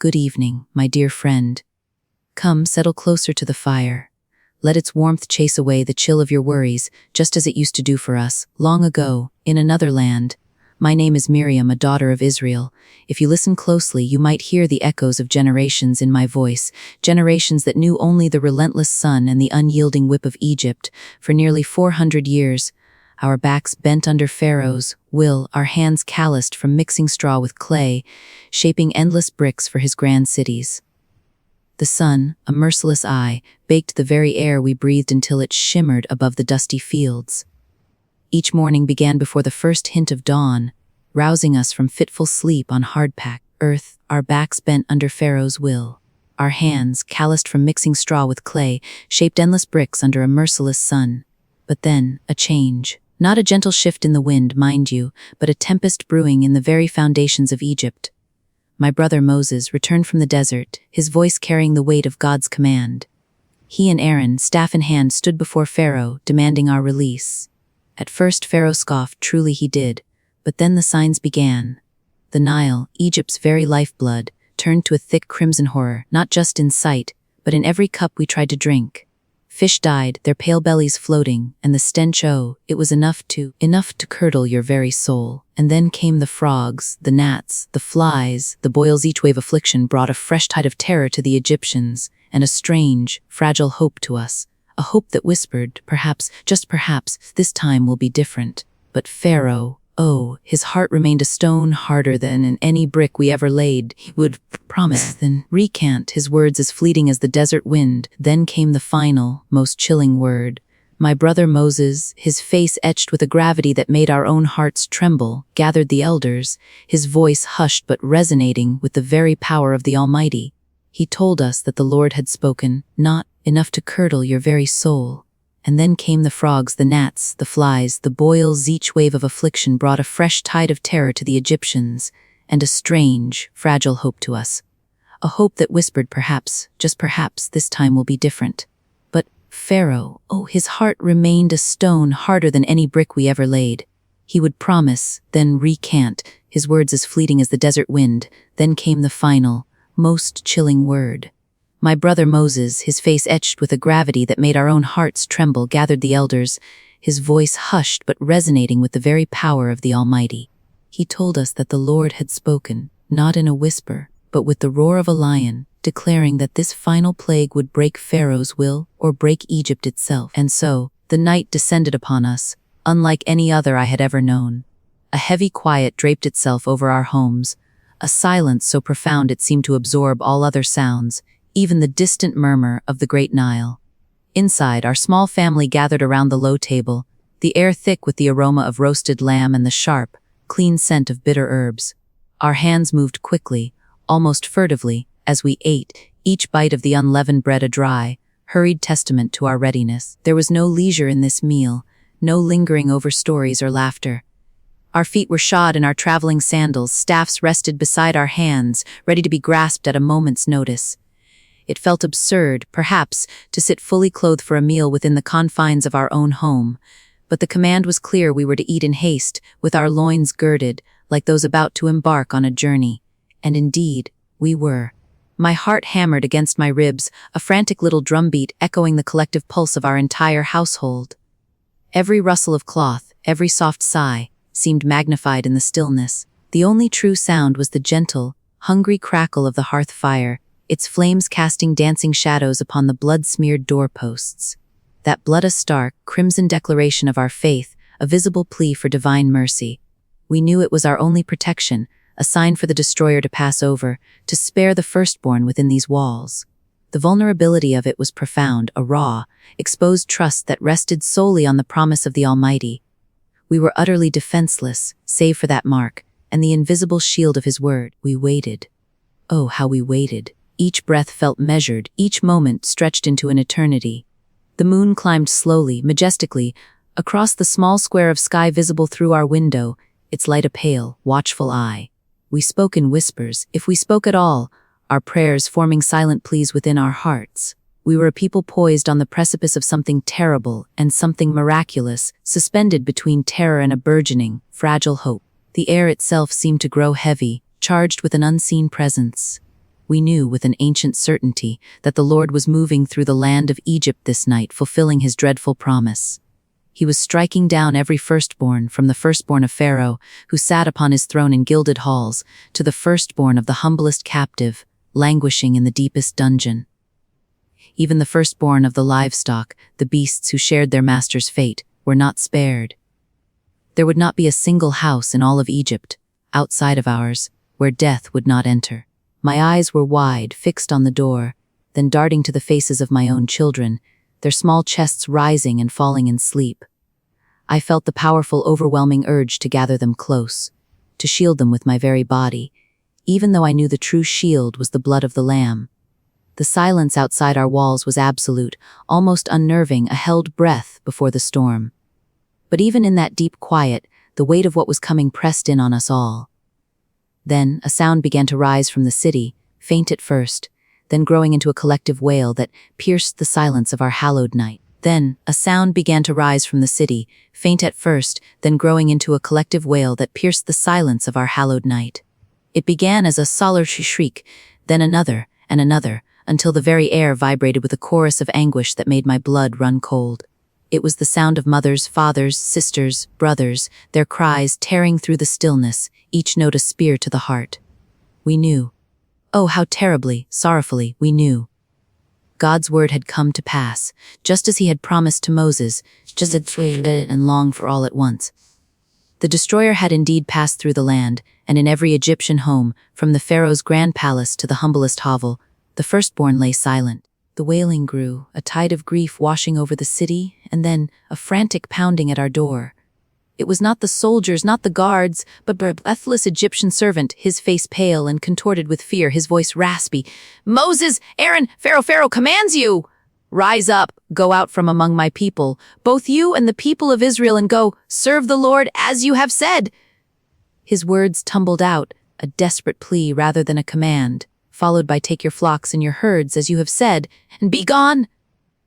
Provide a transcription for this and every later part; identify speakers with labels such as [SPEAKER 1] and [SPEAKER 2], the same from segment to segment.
[SPEAKER 1] good evening, my dear friend. Come, settle closer to the fire. Let its warmth chase away the chill of your worries, just as it used to do for us, long ago, in another land. My name is Miriam, a daughter of Israel. If you listen closely, you might hear the echoes of generations in my voice, generations that knew only the relentless sun and the unyielding whip of Egypt. For nearly 400 years, our backs bent under Pharaoh's will, our hands calloused from mixing straw with clay, shaping endless bricks for his grand cities. The sun, a merciless eye, baked the very air we breathed until it shimmered above the dusty fields. Each morning began before the first hint of dawn, rousing us from fitful sleep on hard-packed earth, our backs bent under Pharaoh's will. Our hands, calloused from mixing straw with clay, shaped endless bricks under a merciless sun. But then, a change. Not a gentle shift in the wind, mind you, but a tempest brewing in the very foundations of Egypt. My brother Moses returned from the desert, his voice carrying the weight of God's command. He and Aaron, staff in hand, stood before Pharaoh, demanding our release. At first Pharaoh scoffed, truly he did, but then the signs began. The Nile, Egypt's very lifeblood, turned to a thick crimson horror, not just in sight, but in every cup we tried to drink. Fish died, their pale bellies floating, and the stench, oh, it was enough to curdle your very soul. And then came the frogs, the gnats, the flies, the boils. Each wave affliction brought a fresh tide of terror to the Egyptians, and a strange, fragile hope to us. A hope that whispered, perhaps, just perhaps, this time will be different. But Pharaoh, oh, his heart remained a stone harder than in any brick we ever laid. He would promise, then recant, his words as fleeting as the desert wind. Then came the final, most chilling word. My brother Moses, his face etched with a gravity that made our own hearts tremble, gathered the elders, his voice hushed but resonating with the very power of the Almighty. He told us that the Lord had spoken, not enough to curdle your very soul. And then came the frogs, the gnats, the flies, the boils. Each wave of affliction brought a fresh tide of terror to the Egyptians, and a strange, fragile hope to us. A hope that whispered, perhaps, just perhaps, this time will be different. But Pharaoh, oh, his heart remained a stone harder than any brick we ever laid. He would promise, then recant, his words as fleeting as the desert wind. Then came the final, most chilling word. My brother Moses, his face etched with a gravity that made our own hearts tremble, gathered the elders, his voice hushed but resonating with the very power of the Almighty. He told us that the Lord had spoken, not in a whisper, but with the roar of a lion, declaring that this final plague would break Pharaoh's will or break Egypt itself. And so, the night descended upon us, unlike any other I had ever known. A heavy quiet draped itself over our homes, a silence so profound it seemed to absorb all other sounds, even the distant murmur of the great Nile. Inside, our small family gathered around the low table, the air thick with the aroma of roasted lamb and the sharp, clean scent of bitter herbs. Our hands moved quickly, almost furtively, as we ate, each bite of the unleavened bread a dry, hurried testament to our readiness. There was no leisure in this meal, no lingering over stories or laughter. Our feet were shod in our traveling sandals, staffs rested beside our hands, ready to be grasped at a moment's notice. It felt absurd, perhaps, to sit fully clothed for a meal within the confines of our own home, but the command was clear. We were to eat in haste, with our loins girded, like those about to embark on a journey. And indeed, we were. My heart hammered against my ribs, a frantic little drumbeat echoing the collective pulse of our entire household. Every rustle of cloth, every soft sigh, seemed magnified in the stillness. The only true sound was the gentle, hungry crackle of the hearth fire, its flames casting dancing shadows upon the blood-smeared doorposts. That blood-a-stark, crimson declaration of our faith, a visible plea for divine mercy. We knew it was our only protection, a sign for the destroyer to pass over, to spare the firstborn within these walls. The vulnerability of it was profound, a raw, exposed trust that rested solely on the promise of the Almighty. We were utterly defenseless, save for that mark, and the invisible shield of his word. We waited. Oh, how we waited. Each breath felt measured, each moment stretched into an eternity. The moon climbed slowly, majestically, across the small square of sky visible through our window, its light a pale, watchful eye. We spoke in whispers, if we spoke at all, our prayers forming silent pleas within our hearts. We were a people poised on the precipice of something terrible and something miraculous, suspended between terror and a burgeoning, fragile hope. The air itself seemed to grow heavy, charged with an unseen presence. We knew with an ancient certainty that the Lord was moving through the land of Egypt this night, fulfilling his dreadful promise. He was striking down every firstborn, from the firstborn of Pharaoh, who sat upon his throne in gilded halls, to the firstborn of the humblest captive, languishing in the deepest dungeon. Even the firstborn of the livestock, the beasts who shared their master's fate, were not spared. There would not be a single house in all of Egypt, outside of ours, where death would not enter. My eyes were wide, fixed on the door, then darting to the faces of my own children, their small chests rising and falling in sleep. I felt the powerful, overwhelming urge to gather them close, to shield them with my very body, even though I knew the true shield was the blood of the Lamb. The silence outside our walls was absolute, almost unnerving, a held breath before the storm. But even in that deep quiet, the weight of what was coming pressed in on us all. Then a sound began to rise from the city, faint at first, then growing into a collective wail that pierced the silence of our hallowed night. Then a sound began to rise from the city, faint at first, then growing into a collective wail that pierced the silence of our hallowed night. It began as a solitary shriek, then another, and another, until the very air vibrated with a chorus of anguish that made my blood run cold. It was the sound of mothers, fathers, sisters, brothers, their cries tearing through the stillness, each note a spear to the heart. We knew. Oh, how terribly, sorrowfully, we knew. God's word had come to pass, just as he had promised to Moses, just as and long for all at once. The destroyer had indeed passed through the land, and in every Egyptian home, from the Pharaoh's grand palace to the humblest hovel, the firstborn lay silent. The wailing grew, a tide of grief washing over the city, and then a frantic pounding at our door. It was not the soldiers, not the guards, but a breathless Egyptian servant, his face pale and contorted with fear, his voice raspy. "Moses, Aaron, Pharaoh commands you! Rise up, go out from among my people, both you and the people of Israel, and go, serve the Lord as you have said." His words tumbled out, a desperate plea rather than a command, followed by "take your flocks and your herds as you have said, and be gone."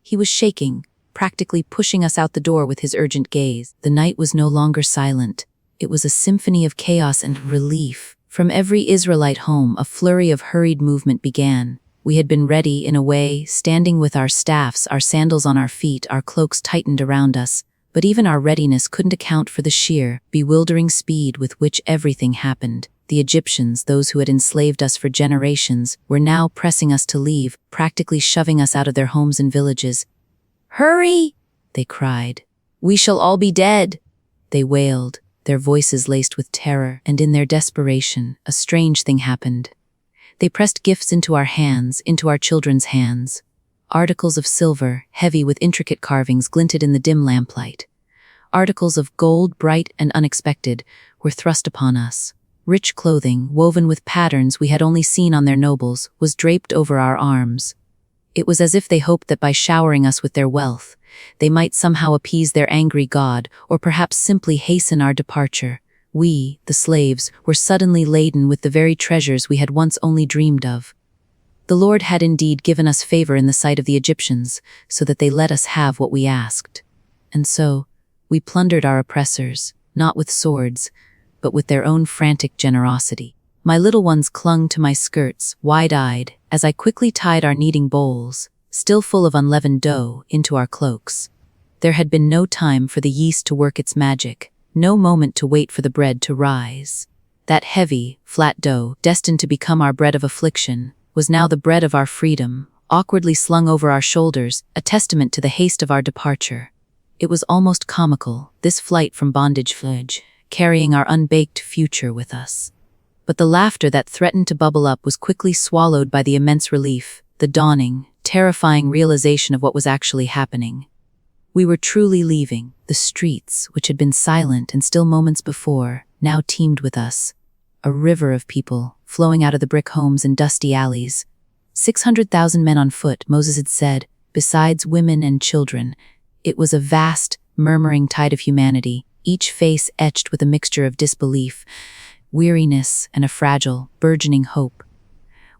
[SPEAKER 1] He was shaking, practically pushing us out the door with his urgent gaze. The night was no longer silent. It was a symphony of chaos and relief. From every Israelite home, a flurry of hurried movement began. We had been ready, in a way, standing with our staffs, our sandals on our feet, our cloaks tightened around us. But even our readiness couldn't account for the sheer, bewildering speed with which everything happened. The Egyptians, those who had enslaved us for generations, were now pressing us to leave, practically shoving us out of their homes and villages. "Hurry!" they cried. "We shall all be dead!" they wailed, their voices laced with terror, and in their desperation, a strange thing happened. They pressed gifts into our hands, into our children's hands. Articles of silver, heavy with intricate carvings, glinted in the dim lamplight. Articles of gold, bright and unexpected, were thrust upon us. Rich clothing, woven with patterns we had only seen on their nobles, was draped over our arms. It was as if they hoped that by showering us with their wealth, they might somehow appease their angry God, or perhaps simply hasten our departure. We, the slaves, were suddenly laden with the very treasures we had once only dreamed of. The Lord had indeed given us favor in the sight of the Egyptians, so that they let us have what we asked. And so, we plundered our oppressors, not with swords, but with their own frantic generosity. My little ones clung to my skirts, wide-eyed, as I quickly tied our kneading bowls, still full of unleavened dough, into our cloaks. There had been no time for the yeast to work its magic, no moment to wait for the bread to rise. That heavy, flat dough, destined to become our bread of affliction, was now the bread of our freedom, awkwardly slung over our shoulders, a testament to the haste of our departure. It was almost comical, this flight from bondage, carrying our unbaked future with us. But the laughter that threatened to bubble up was quickly swallowed by the immense relief, the dawning, terrifying realization of what was actually happening. We were truly leaving. The streets, which had been silent and still moments before, now teemed with us. A river of people, flowing out of the brick homes and dusty alleys. 600,000 men on foot, Moses had said, besides women and children. It was a vast, murmuring tide of humanity, each face etched with a mixture of disbelief, weariness, and a fragile, burgeoning hope.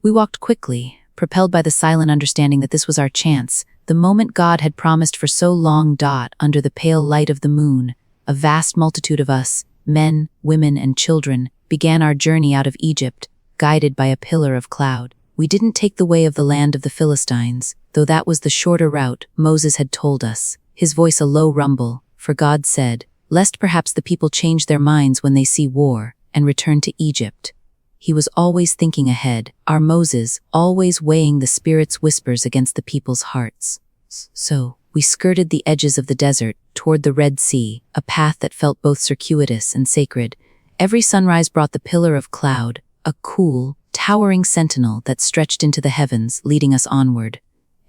[SPEAKER 1] We walked quickly, propelled by the silent understanding that this was our chance, the moment God had promised for so long. Under the pale light of the moon, a vast multitude of us, men, women, and children, began our journey out of Egypt, guided by a pillar of cloud. We didn't take the way of the land of the Philistines, though that was the shorter route Moses had told us, his voice a low rumble, for God said, "Lest perhaps the people change their minds when they see war, and return to Egypt." He was always thinking ahead, our Moses, always weighing the Spirit's whispers against the people's hearts. So, we skirted the edges of the desert, toward the Red Sea, a path that felt both circuitous and sacred. Every sunrise brought the pillar of cloud, a cool, towering sentinel that stretched into the heavens, leading us onward.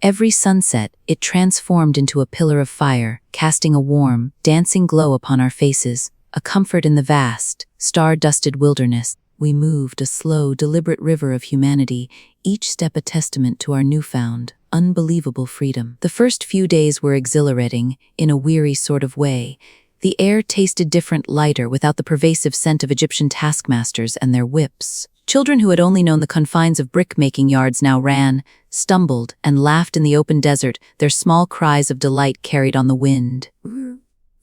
[SPEAKER 1] Every sunset, it transformed into a pillar of fire, casting a warm, dancing glow upon our faces, a comfort in the vast, star-dusted wilderness. We moved a slow, deliberate river of humanity, each step a testament to our newfound, unbelievable freedom. The first few days were exhilarating, in a weary sort of way. The air tasted different, lighter, without the pervasive scent of Egyptian taskmasters and their whips. Children who had only known the confines of brick-making yards now ran, stumbled, and laughed in the open desert, their small cries of delight carried on the wind.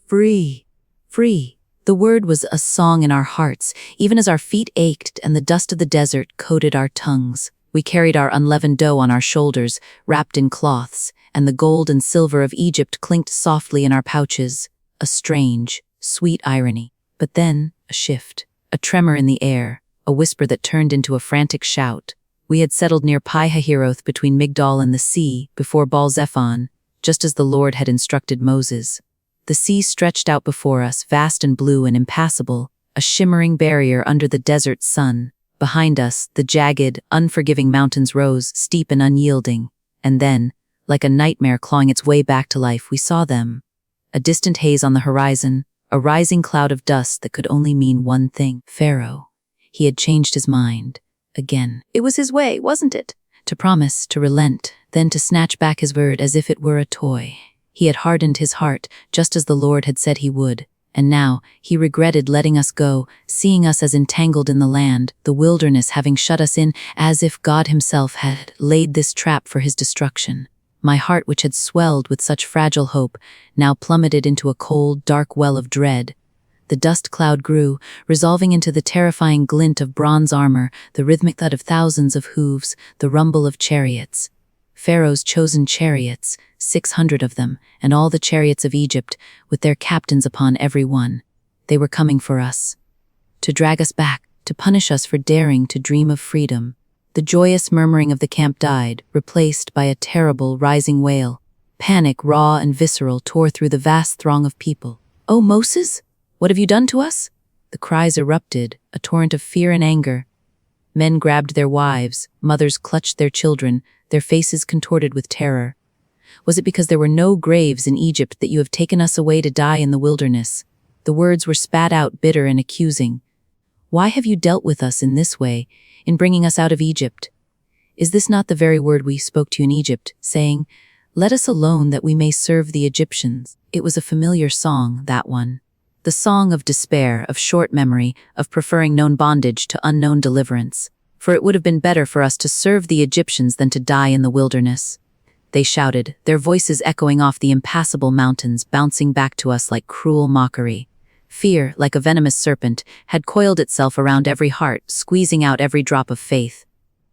[SPEAKER 1] Free! Free! The word was a song in our hearts, even as our feet ached and the dust of the desert coated our tongues. We carried our unleavened dough on our shoulders, wrapped in cloths, and the gold and silver of Egypt clinked softly in our pouches. A strange, sweet irony. But then, a shift, a tremor in the air, a whisper that turned into a frantic shout. We had settled near Pi-Hahiroth between Migdol and the sea, before Baal-Zephon, just as the Lord had instructed Moses. The sea stretched out before us, vast and blue and impassable, a shimmering barrier under the desert sun. Behind us, the jagged, unforgiving mountains rose, steep and unyielding. And then, like a nightmare clawing its way back to life, we saw them. A distant haze on the horizon, a rising cloud of dust that could only mean one thing. Pharaoh. He had changed his mind. Again. It was his way, wasn't it? To promise, to relent, then to snatch back his word as if it were a toy. He had hardened his heart, just as the Lord had said he would. And now, he regretted letting us go, seeing us as entangled in the land, the wilderness having shut us in, as if God himself had laid this trap for his destruction. My heart, which had swelled with such fragile hope, now plummeted into a cold, dark well of dread. The dust cloud grew, resolving into the terrifying glint of bronze armor, the rhythmic thud of thousands of hooves, the rumble of chariots. Pharaoh's chosen chariots, 600 of them, and all the chariots of Egypt, with their captains upon every one. They were coming for us. To drag us back, to punish us for daring to dream of freedom. The joyous murmuring of the camp died, replaced by a terrible, rising wail. Panic, raw and visceral, tore through the vast throng of people. "Oh, Moses? What have you done to us?" The cries erupted, a torrent of fear and anger. Men grabbed their wives, mothers clutched their children, their faces contorted with terror. "Was it because there were no graves in Egypt that you have taken us away to die in the wilderness?" The words were spat out, bitter and accusing. "Why have you dealt with us in this way, in bringing us out of Egypt? Is this not the very word we spoke to you in Egypt, saying, 'Let us alone that we may serve the Egyptians'?" It was a familiar song, that one. The song of despair, of short memory, of preferring known bondage to unknown deliverance. For it would have been better for us to serve the Egyptians than to die in the wilderness. They shouted, their voices echoing off the impassable mountains, bouncing back to us like cruel mockery. Fear, like a venomous serpent, had coiled itself around every heart, squeezing out every drop of faith.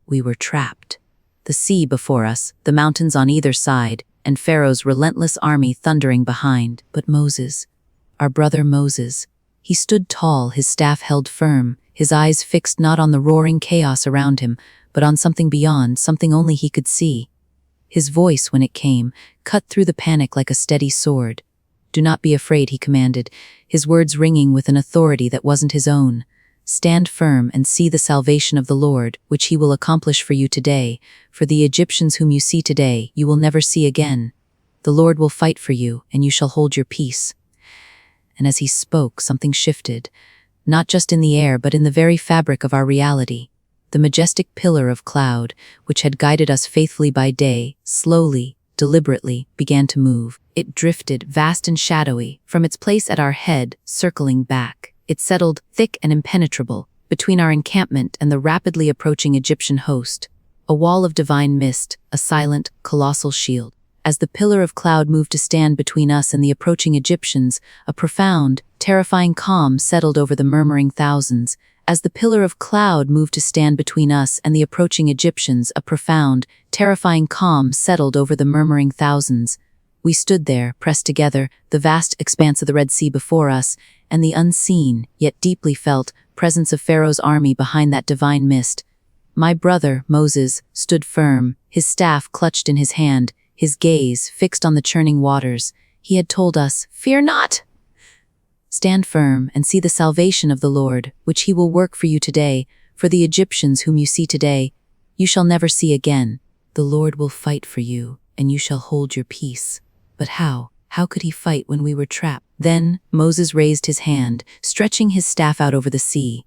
[SPEAKER 1] We were trapped. The sea before us, the mountains on either side, and Pharaoh's relentless army thundering behind. But Moses, our brother Moses, he stood tall, his staff held firm, his eyes fixed not on the roaring chaos around him, but on something beyond, something only he could see. His voice, when it came, cut through the panic like a steady sword. "Do not be afraid," he commanded, his words ringing with an authority that wasn't his own. "Stand firm and see the salvation of the Lord, which he will accomplish for you today. For the Egyptians whom you see today, you will never see again. The Lord will fight for you, and you shall hold your peace." And as he spoke, something shifted, not just in the air, but in the very fabric of our reality. The majestic pillar of cloud, which had guided us faithfully by day, slowly, deliberately, began to move. It drifted, vast and shadowy, from its place at our head, circling back. It settled, thick and impenetrable, between our encampment and the rapidly approaching Egyptian host. A wall of divine mist, a silent, colossal shield. As the pillar of cloud moved to stand between us and the approaching Egyptians, a profound, terrifying calm settled over the murmuring thousands, As the pillar of cloud moved to stand between us and the approaching Egyptians, a profound, terrifying calm settled over the murmuring thousands. We stood there, pressed together, the vast expanse of the Red Sea before us, and the unseen, yet deeply felt, presence of Pharaoh's army behind that divine mist. My brother, Moses, stood firm, his staff clutched in his hand, his gaze fixed on the churning waters. He had told us, "Fear not! Stand firm and see the salvation of the Lord, which he will work for you today. For the Egyptians whom you see today, you shall never see again. The Lord will fight for you, and you shall hold your peace." But how? How could he fight when we were trapped? Then Moses raised his hand, stretching his staff out over the sea.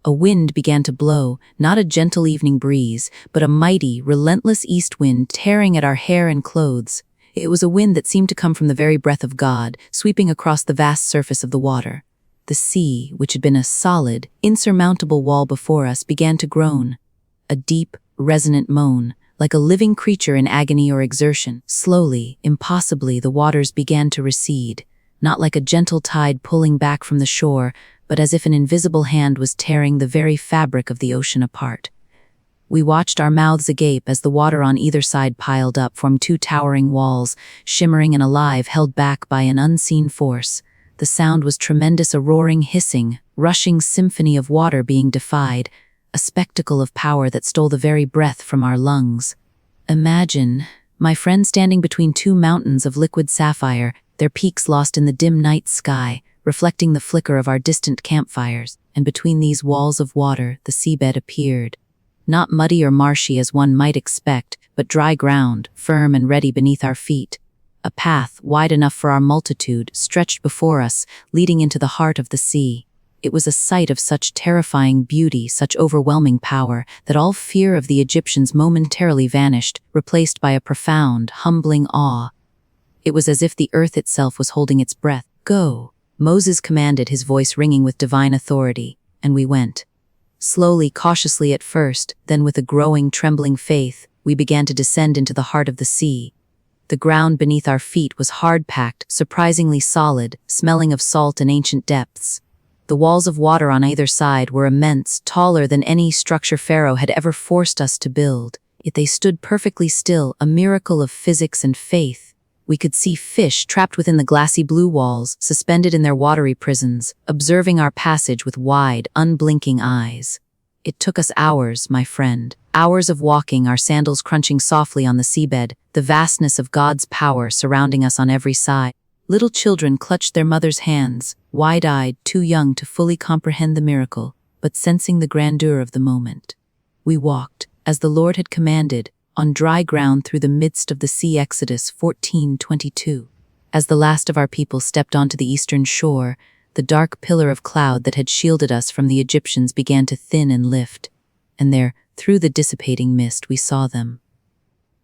[SPEAKER 1] A wind began to blow, not a gentle evening breeze, but a mighty, relentless east wind tearing at our hair and clothes. It was a wind that seemed to come from the very breath of God, sweeping across the vast surface of the water. The sea, which had been a solid, insurmountable wall before us, began to groan. A deep, resonant moan, like a living creature in agony or exertion. Slowly, impossibly, the waters began to recede, not like a gentle tide pulling back from the shore, but as if an invisible hand was tearing the very fabric of the ocean apart. We watched our mouths agape as the water on either side piled up, formed two towering walls, shimmering and alive, held back by an unseen force. The sound was tremendous, a roaring, hissing, rushing symphony of water being defied, a spectacle of power that stole the very breath from our lungs. Imagine, my friend, standing between two mountains of liquid sapphire, their peaks lost in the dim night sky, reflecting the flicker of our distant campfires, and between these walls of water the seabed appeared. Not muddy or marshy as one might expect, but dry ground, firm and ready beneath our feet. A path, wide enough for our multitude, stretched before us, leading into the heart of the sea. It was a sight of such terrifying beauty, such overwhelming power, that all fear of the Egyptians momentarily vanished, replaced by a profound, humbling awe. It was as if the earth itself was holding its breath. "Go," Moses commanded, his voice ringing with divine authority, and we went. Slowly, cautiously at first, then with a growing, trembling faith, we began to descend into the heart of the sea. The ground beneath our feet was hard-packed, surprisingly solid, smelling of salt and ancient depths. The walls of water on either side were immense, taller than any structure Pharaoh had ever forced us to build, yet they stood perfectly still, a miracle of physics and faith. We could see fish trapped within the glassy blue walls, suspended in their watery prisons, observing our passage with wide, unblinking eyes. It took us hours, my friend, hours of walking, our sandals crunching softly on the seabed, the vastness of God's power surrounding us on every side. Little children clutched their mothers' hands, wide-eyed, too young to fully comprehend the miracle, but sensing the grandeur of the moment. We walked, as the Lord had commanded, on dry ground through the midst of the sea. Exodus 14:22. As the last of our people stepped onto the eastern shore, the dark pillar of cloud that had shielded us from the Egyptians began to thin and lift, and there, through the dissipating mist, we saw them.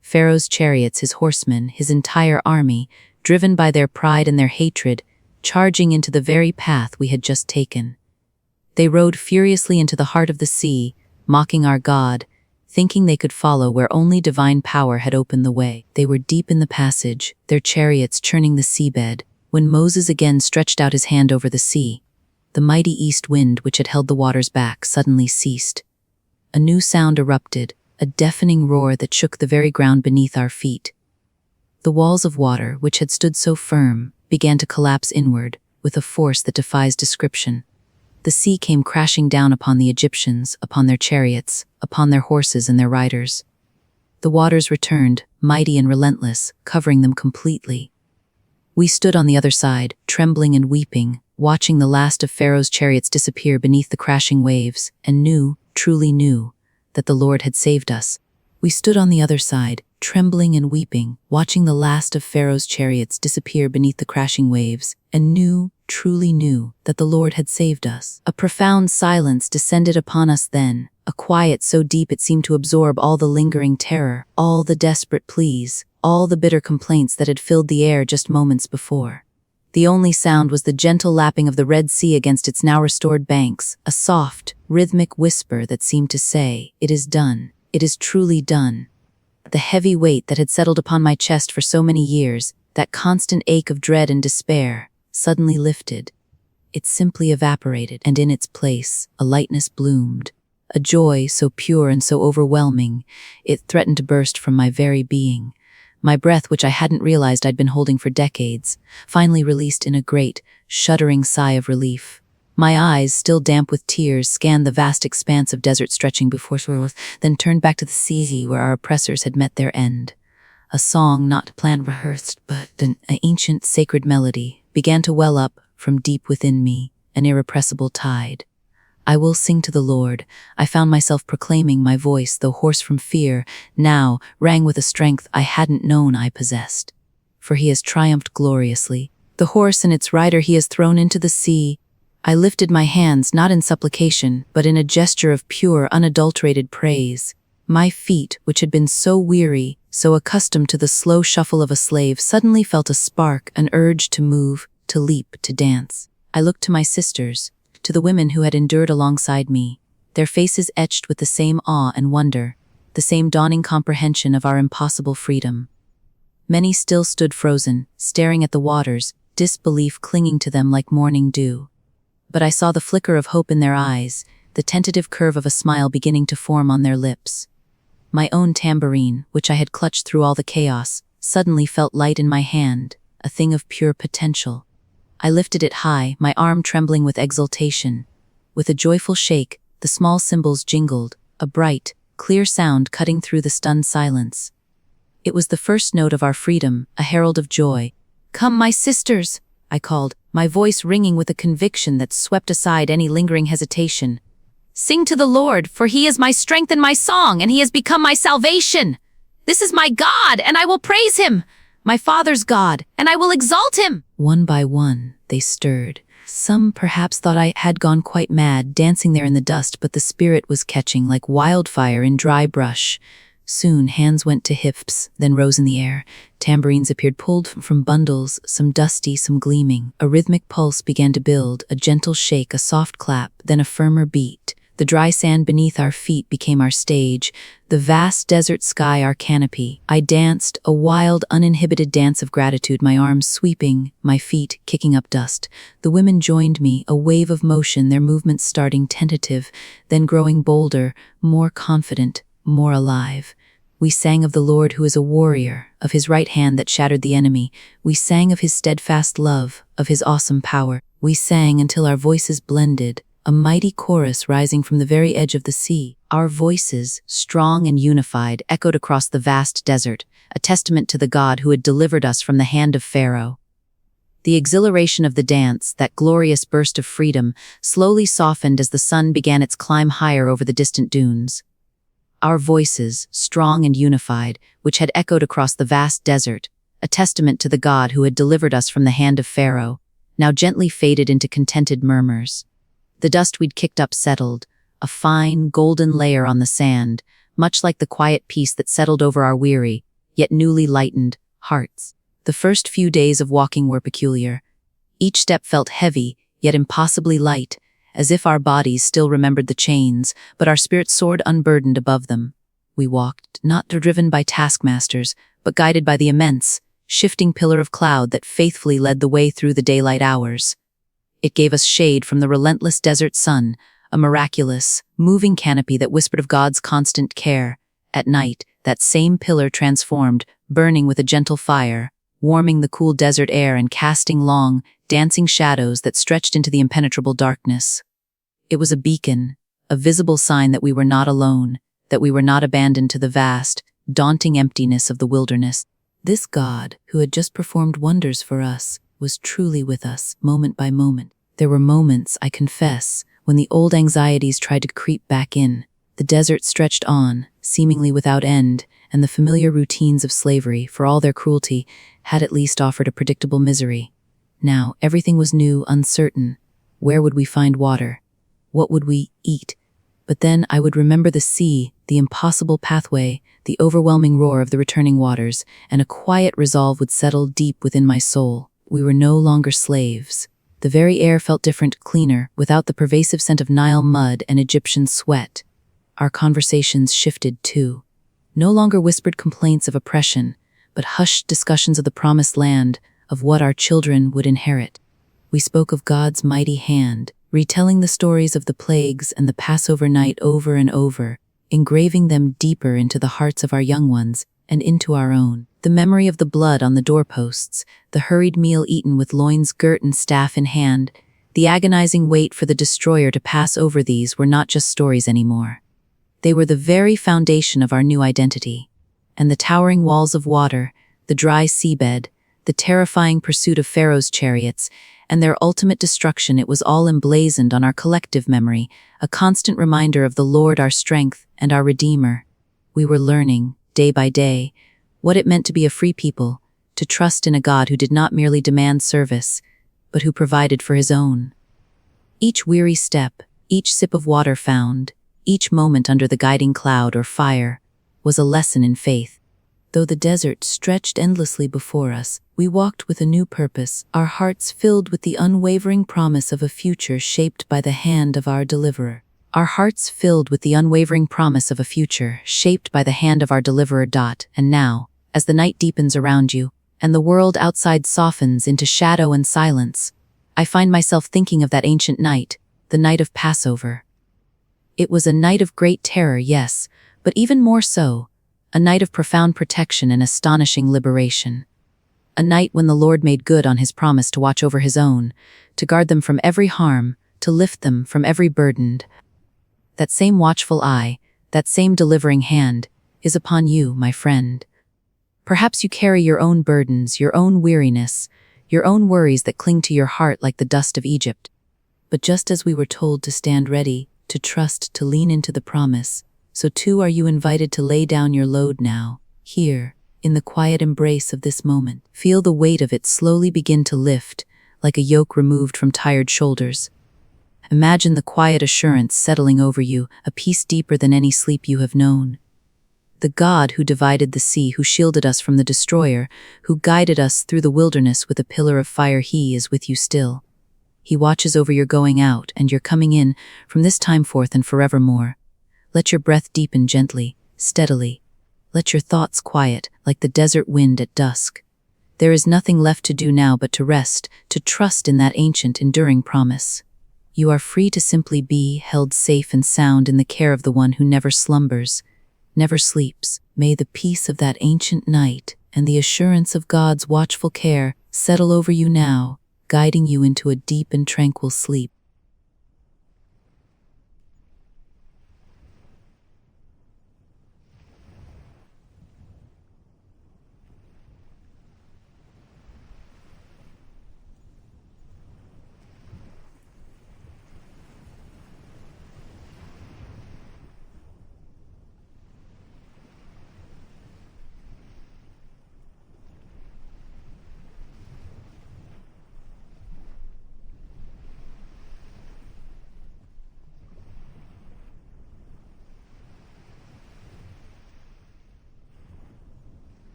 [SPEAKER 1] Pharaoh's chariots, his horsemen, his entire army, driven by their pride and their hatred, charging into the very path we had just taken. They rode furiously into the heart of the sea, mocking our God, thinking they could follow where only divine power had opened the way. They were deep in the passage, their chariots churning the seabed, when Moses again stretched out his hand over the sea. The mighty east wind, which had held the waters back, suddenly ceased. A new sound erupted, a deafening roar that shook the very ground beneath our feet. The walls of water, which had stood so firm, began to collapse inward, with a force that defies description. The sea came crashing down upon the Egyptians, upon their chariots, upon their horses and their riders. The waters returned, mighty and relentless, covering them completely. We stood on the other side, trembling and weeping, watching the last of Pharaoh's chariots disappear beneath the crashing waves, and knew, truly knew, that the Lord had saved us. We stood on the other side, trembling and weeping, watching the last of Pharaoh's chariots disappear beneath the crashing waves, and knew, truly knew, that the Lord had saved us. A profound silence descended upon us then, a quiet so deep it seemed to absorb all the lingering terror, all the desperate pleas, all the bitter complaints that had filled the air just moments before. The only sound was the gentle lapping of the Red Sea against its now restored banks, a soft, rhythmic whisper that seemed to say, "It is done. It is truly done." The heavy weight that had settled upon my chest for so many years, that constant ache of dread and despair, suddenly lifted. It simply evaporated, and in its place, a lightness bloomed. A joy so pure and so overwhelming, it threatened to burst from my very being. My breath, which I hadn't realized I'd been holding for decades, finally released in a great, shuddering sigh of relief. My eyes, still damp with tears, scanned the vast expanse of desert stretching before us, then turned back to the sea where our oppressors had met their end. A song not planned, rehearsed, but an ancient sacred melody began to well up from deep within me, an irrepressible tide. I will sing to the Lord. I found myself proclaiming, my voice, though hoarse from fear, now rang with a strength I hadn't known I possessed. For he has triumphed gloriously. The horse and its rider he has thrown into the sea. I lifted my hands, not in supplication, but in a gesture of pure, unadulterated praise. My feet, which had been so weary, so accustomed to the slow shuffle of a slave, suddenly felt a spark, an urge to move, to leap, to dance. I looked to my sisters, to the women who had endured alongside me, their faces etched with the same awe and wonder, the same dawning comprehension of our impossible freedom. Many still stood frozen, staring at the waters, disbelief clinging to them like morning dew. But I saw the flicker of hope in their eyes, the tentative curve of a smile beginning to form on their lips. My own tambourine, which I had clutched through all the chaos, suddenly felt light in my hand, a thing of pure potential. I lifted it high, my arm trembling with exultation. With a joyful shake, the small cymbals jingled, a bright, clear sound cutting through the stunned silence. It was the first note of our freedom, a herald of joy. "Come, my sisters!" I called, my voice ringing with a conviction that swept aside any lingering hesitation. "Sing to the Lord, for he is my strength and my song, and he has become my salvation. This is my God, and I will praise him. My Father's God, and I will exalt him." One by one, they stirred. Some perhaps thought I had gone quite mad, dancing there in the dust, but the spirit was catching like wildfire in dry brush. Soon hands went to hips, then rose in the air. Tambourines appeared pulled from bundles, some dusty, some gleaming. A rhythmic pulse began to build, a gentle shake, a soft clap, then a firmer beat. The dry sand beneath our feet became our stage, the vast desert sky our canopy. I danced, a wild, uninhibited dance of gratitude, my arms sweeping, my feet kicking up dust. The women joined me, a wave of motion, their movements starting tentative, then growing bolder, more confident, more alive. We sang of the Lord who is a warrior, of his right hand that shattered the enemy. We sang of his steadfast love, of his awesome power. We sang until our voices blended, a mighty chorus rising from the very edge of the sea. Our voices, strong and unified, echoed across the vast desert, a testament to the God who had delivered us from the hand of Pharaoh. The exhilaration of the dance, that glorious burst of freedom, slowly softened as the sun began its climb higher over the distant dunes. Our voices, strong and unified, which had echoed across the vast desert, a testament to the God who had delivered us from the hand of Pharaoh, now gently faded into contented murmurs. The dust we'd kicked up settled, a fine, golden layer on the sand, much like the quiet peace that settled over our weary, yet newly lightened, hearts. The first few days of walking were peculiar. Each step felt heavy, yet impossibly light, as if our bodies still remembered the chains, but our spirits soared unburdened above them. We walked, not driven by taskmasters, but guided by the immense, shifting pillar of cloud that faithfully led the way through the daylight hours. It gave us shade from the relentless desert sun, a miraculous, moving canopy that whispered of God's constant care. At night, that same pillar transformed, burning with a gentle fire, warming the cool desert air and casting long, dancing shadows that stretched into the impenetrable darkness. It was a beacon, a visible sign that we were not alone, that we were not abandoned to the vast, daunting emptiness of the wilderness. This God, who had just performed wonders for us, was truly with us, moment by moment. There were moments, I confess, when the old anxieties tried to creep back in. The desert stretched on, seemingly without end, and the familiar routines of slavery, for all their cruelty, had at least offered a predictable misery. Now, everything was new, uncertain. Where would we find water? What would we eat? But then I would remember the sea, the impossible pathway, the overwhelming roar of the returning waters, and a quiet resolve would settle deep within my soul. We were no longer slaves. The very air felt different, cleaner, without the pervasive scent of Nile mud and Egyptian sweat. Our conversations shifted too. No longer whispered complaints of oppression, but hushed discussions of the promised land, of what our children would inherit. We spoke of God's mighty hand, retelling the stories of the plagues and the Passover night over and over, engraving them deeper into the hearts of our young ones and into our own. The memory of the blood on the doorposts, the hurried meal eaten with loins girt and staff in hand, the agonizing wait for the destroyer to pass over these were not just stories anymore. They were the very foundation of our new identity. And the towering walls of water, the dry seabed, the terrifying pursuit of Pharaoh's chariots, and their ultimate destruction, it was all emblazoned on our collective memory, a constant reminder of the Lord our strength and our Redeemer. We were learning, day by day, what it meant to be a free people, to trust in a God who did not merely demand service, but who provided for his own. Each weary step, each sip of water found, each moment under the guiding cloud or fire, was a lesson in faith. Though the desert stretched endlessly before us, we walked with a new purpose, our hearts filled with the unwavering promise of a future shaped by the hand of our deliverer. Our hearts filled with the unwavering promise of a future shaped by the hand of our deliverer. And now, as the night deepens around you, and the world outside softens into shadow and silence, I find myself thinking of that ancient night, the night of Passover. It was a night of great terror, yes, but even more so, a night of profound protection and astonishing liberation. A night when the Lord made good on his promise to watch over his own, to guard them from every harm, to lift them from every burden. That same watchful eye, that same delivering hand, is upon you, my friend. Perhaps you carry your own burdens, your own weariness, your own worries that cling to your heart like the dust of Egypt. But just as we were told to stand ready, to trust, to lean into the promise, so too are you invited to lay down your load now, here, in the quiet embrace of this moment. Feel the weight of it slowly begin to lift, like a yoke removed from tired shoulders. Imagine the quiet assurance settling over you, a peace deeper than any sleep you have known. The God who divided the sea, who shielded us from the destroyer, who guided us through the wilderness with a pillar of fire, he is with you still. He watches over your going out and your coming in from this time forth and forevermore. Let your breath deepen gently, steadily. Let your thoughts quiet like the desert wind at dusk. There is nothing left to do now but to rest, to trust in that ancient, enduring promise. You are free to simply be held safe and sound in the care of the one who never slumbers, never sleeps. May the peace of that ancient night and the assurance of God's watchful care settle over you now, guiding you into a deep and tranquil sleep.